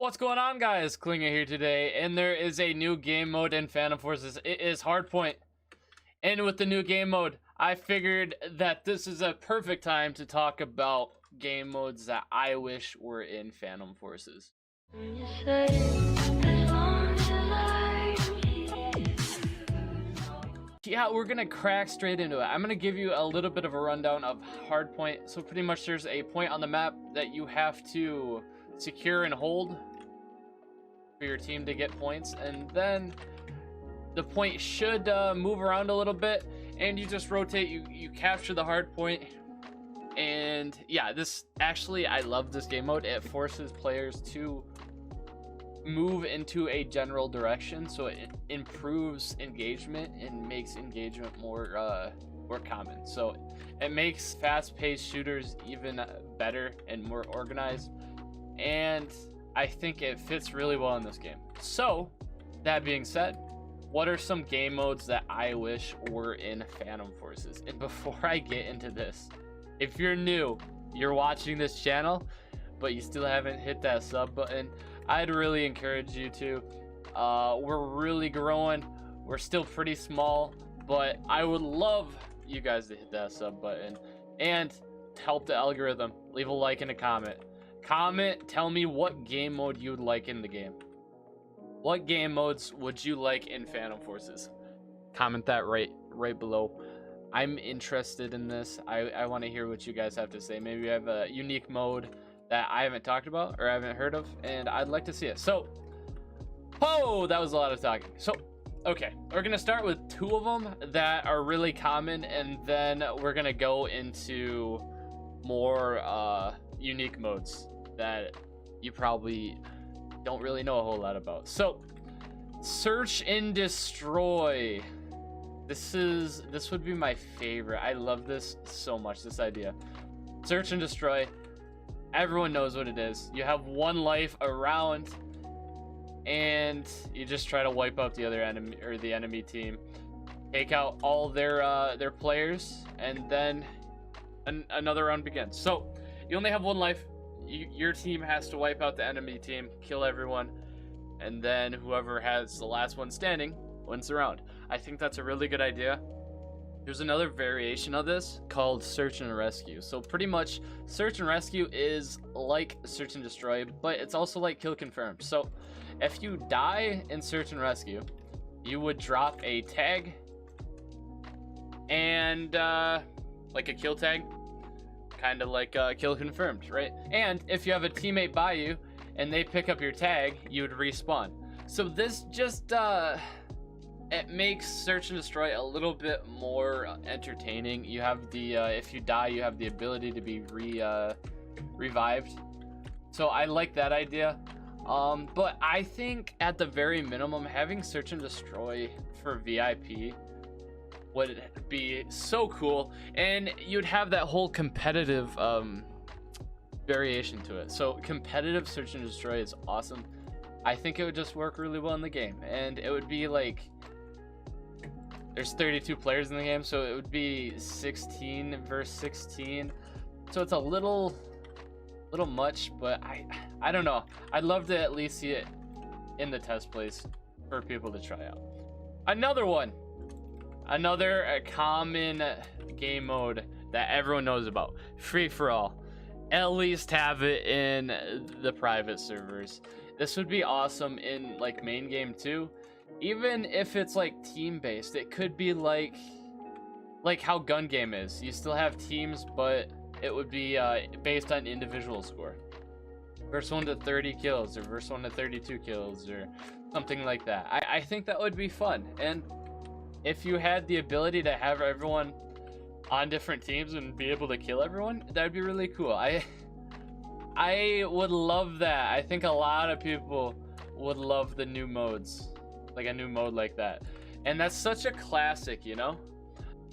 What's going on, guys? Klinger here today, and there is a new game mode in Phantom Forces. It is Hardpoint, and with the new game mode, I figured that this is a perfect time to talk about game modes that I wish were in Phantom Forces. Yeah, we're gonna crack straight into it. I'm gonna give you a little bit of a rundown of Hardpoint. So pretty much there's a point on the map that you have to secure and hold for your team to get points, and then the point should move around a little bit, and you just rotate, you capture the hard point. And yeah, this actually, I love this game mode. It forces players to move into a general direction, so it improves engagement and makes engagement more common. So it makes fast-paced shooters even better and more organized, and I think it fits really well in this game. So that being said, what are some game modes that I wish were in Phantom Forces? And before I get into this, if you're new, you're watching this channel but you still haven't hit that sub button, I'd really encourage you to. We're really growing, we're still pretty small, but I would love you guys to hit that sub button and help the algorithm. Leave a like and a comment. Tell me what game mode you would like in the game. What game modes would you like in Phantom Forces? Comment that right below. I'm interested in this. I want to hear what you guys have to say. Maybe you have a unique mode that I haven't talked about or I haven't heard of, and I'd like to see it. So, oh, that was a lot of talking. So, okay, we're gonna start with two of them that are really common, and then we're gonna go into more unique modes that you probably don't really know a whole lot about. So, search and destroy. This would be my favorite. I love this so much, this idea. Search and destroy. Everyone knows what it is. You have one life around, and you just try to wipe out the other enemy or the enemy team, take out all their players, and then another round begins. So you only have one life. Your team has to wipe out the enemy team, kill everyone, and then whoever has the last one standing wins the round. I think that's a really good idea. There's another variation of this called search and rescue. So pretty much search and rescue is like search and destroy, but it's also like kill confirmed. So if you die in search and rescue, you would drop a tag and like a kill tag, kind of like kill confirmed, right? And if you have a teammate by you and they pick up your tag, you would respawn. So this just it makes search and destroy a little bit more entertaining. You have the if you die, you have the ability to be revived. So I like that idea. But I think at the very minimum, having search and destroy for VIP would be so cool, and you'd have that whole competitive variation to it. So competitive search and destroy is awesome. I think it would just work really well in the game, and it would be like, there's 32 players in the game, so it would be 16 versus 16. So it's a little much, but I don't know. I'd love to at least see it in the test plays for people to try out. Another common game mode that everyone knows about, free for all. At least have it in the private servers. This would be awesome in like main game too. Even if it's like team based, it could be like how gun game is. You still have teams, but it would be based on individual score. First one to 30 kills, or first one to 32 kills, or something like that. I think that would be fun. And if you had the ability to have everyone on different teams and be able to kill everyone, that'd be really cool. I would love that. I think a lot of people would love the new modes, like a new mode like that. And that's such a classic, you know?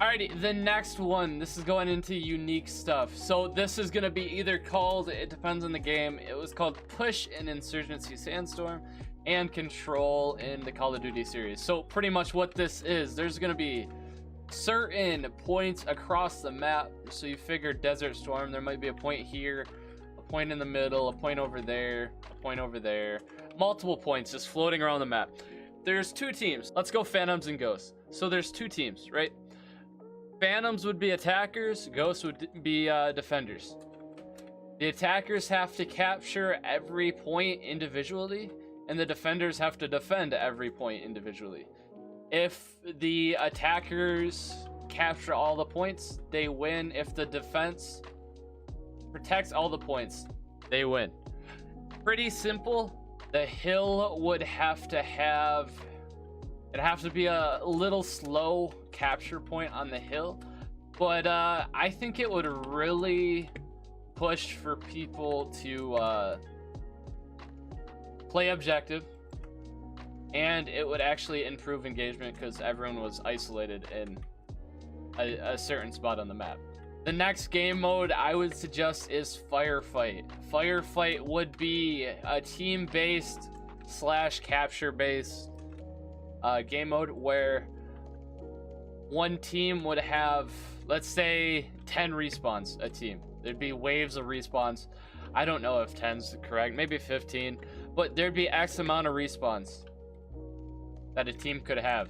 Alrighty, the next one, this is going into unique stuff. So this is gonna be either called, it depends on the game, it was called Push in Insurgency Sandstorm and Control in the Call of Duty series. So pretty much what this is, there's gonna be certain points across the map. So you figure Desert Storm, there might be a point here, a point in the middle, a point over there, a point over there, multiple points just floating around the map. There's two teams. Let's go Phantoms and Ghosts. So there's two teams, right? Phantoms would be attackers, Ghosts would be defenders. The attackers have to capture every point individually, and the defenders have to defend every point individually. If the attackers capture all the points, they win. If the defense protects all the points, they win. Pretty simple. The hill would have to have, it'd have to be a little slow capture point on the hill, but I think it would really push for people to play objective, and it would actually improve engagement because everyone was isolated in a certain spot on the map. The next game mode I would suggest is Firefight. Firefight would be a team-based / capture-based game mode where one team would have, let's say, 10 respawns a team. There'd be waves of respawns. I don't know if 10's correct, maybe 15, but there'd be X amount of respawns that a team could have.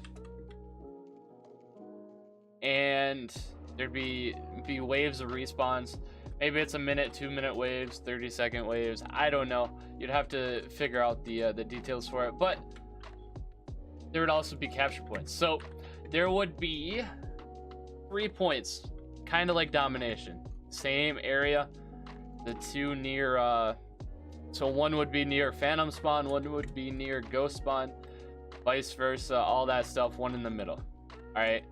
And there'd be waves of respawns. Maybe it's a minute, 2-minute waves, 30-second waves. I don't know. You'd have to figure out the details for it. But there would also be capture points. So there would be 3 points, kind of like domination. Same area. The two near, so one would be near Phantom spawn, one would be near Ghost spawn, vice versa, all that stuff, one in the middle. All right.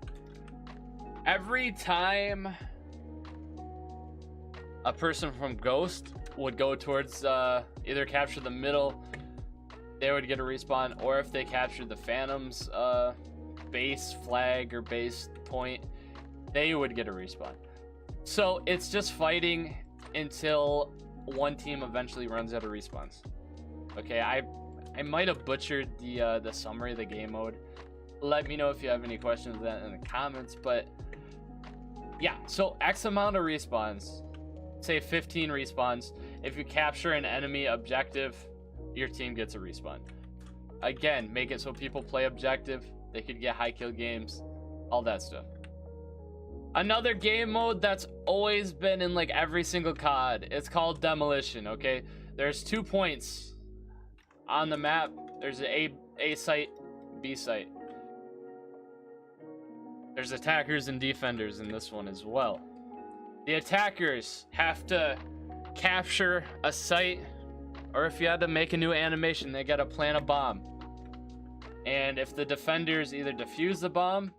Every time a person from Ghost would go towards either capture the middle, they would get a respawn, or if they captured the Phantom's base flag or base point, they would get a respawn. So it's just fighting until one team eventually runs out of respawns. Okay, I might have butchered the summary of the game mode. Let me know if you have any questions of that in the comments, but yeah, so X amount of respawns, say 15 respawns. If you capture an enemy objective, your team gets a respawn. Again, make it so people play objective, they could get high kill games, all that stuff. Another game mode that's always been in like every single COD, it's called Demolition, okay? There's 2 points on the map. There's an A site, B site. There's attackers and defenders in this one as well. The attackers have to capture a site, or if you had to make a new animation, they gotta plant a bomb. And if the defenders either defuse the bomb,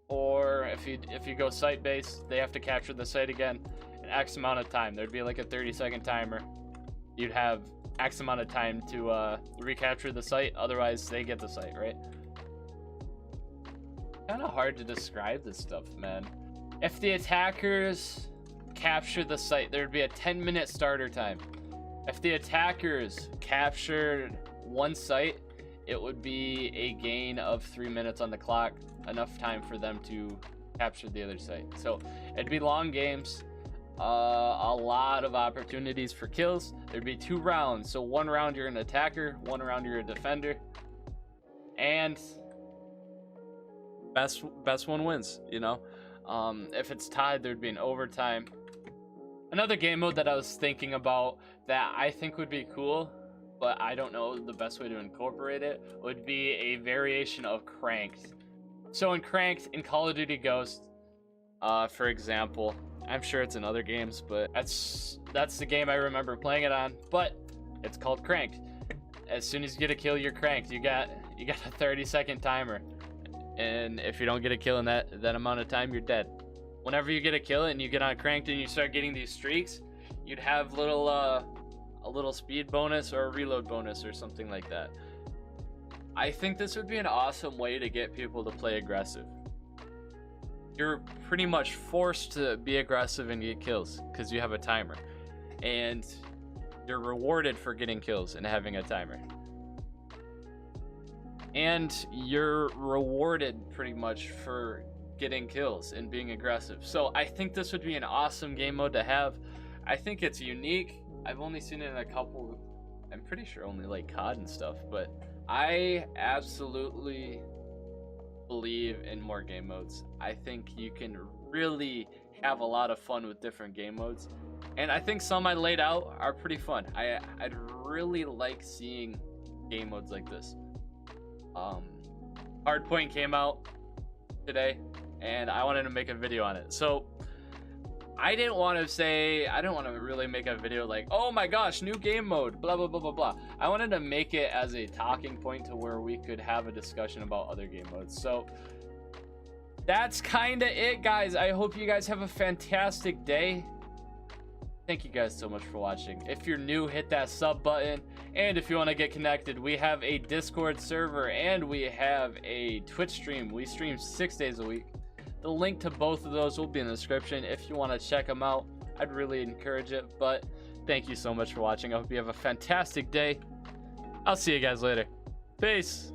or if you go site based, they have to capture the site again in X amount of time. There'd be like a 30-second timer. You'd have X amount of time to recapture the site, otherwise they get the site, right? Kind of hard to describe this stuff, man. If the attackers capture the site, there'd be a 10-minute starter time. If the attackers captured one site, it would be a gain of 3 minutes on the clock, enough time for them to capture the other site. So it'd be long games, a lot of opportunities for kills. There'd be 2 rounds, so 1 round you're an attacker, 1 round you're a defender, and best one wins, you know. If it's tied, there'd be an overtime. Another game mode that I was thinking about that I think would be cool, but I don't know the best way to incorporate it, would be a variation of Cranked. So in Cranked, in Call of Duty Ghost, for example, I'm sure it's in other games, but that's the game I remember playing it on, but it's called Cranked. As soon as you get a kill, you're cranked. You got a 30-second timer, and if you don't get a kill in that amount of time, you're dead. Whenever you get a kill and you get on Cranked and you start getting these streaks, you'd have a little speed bonus or a reload bonus or something like that. I think this would be an awesome way to get people to play aggressive. You're pretty much forced to be aggressive and get kills because you have a timer, and you're rewarded for getting kills and having a timer, and you're rewarded pretty much for getting kills and being aggressive. So I think this would be an awesome game mode to have. I think it's unique. I've only seen it in a couple, I'm pretty sure only like COD and stuff, but I absolutely believe in more game modes. I think you can really have a lot of fun with different game modes, and I think some I laid out are pretty fun. I'd really like seeing game modes like this. HARDPOINT came out today, and I wanted to make a video on it. So I didn't want to really make a video like, oh my gosh, new game mode, blah blah blah blah blah. I wanted to make it as a talking point to where we could have a discussion about other game modes. So that's kind of it, guys. I hope you guys have a fantastic day. Thank you guys so much for watching. If you're new, hit that sub button, and if you want to get connected, we have a Discord server and we have a Twitch stream. We stream 6 days a week. The link to both of those will be in the description if you want to check them out. I'd really encourage it. But thank you so much for watching. I hope you have a fantastic day. I'll see you guys later. Peace.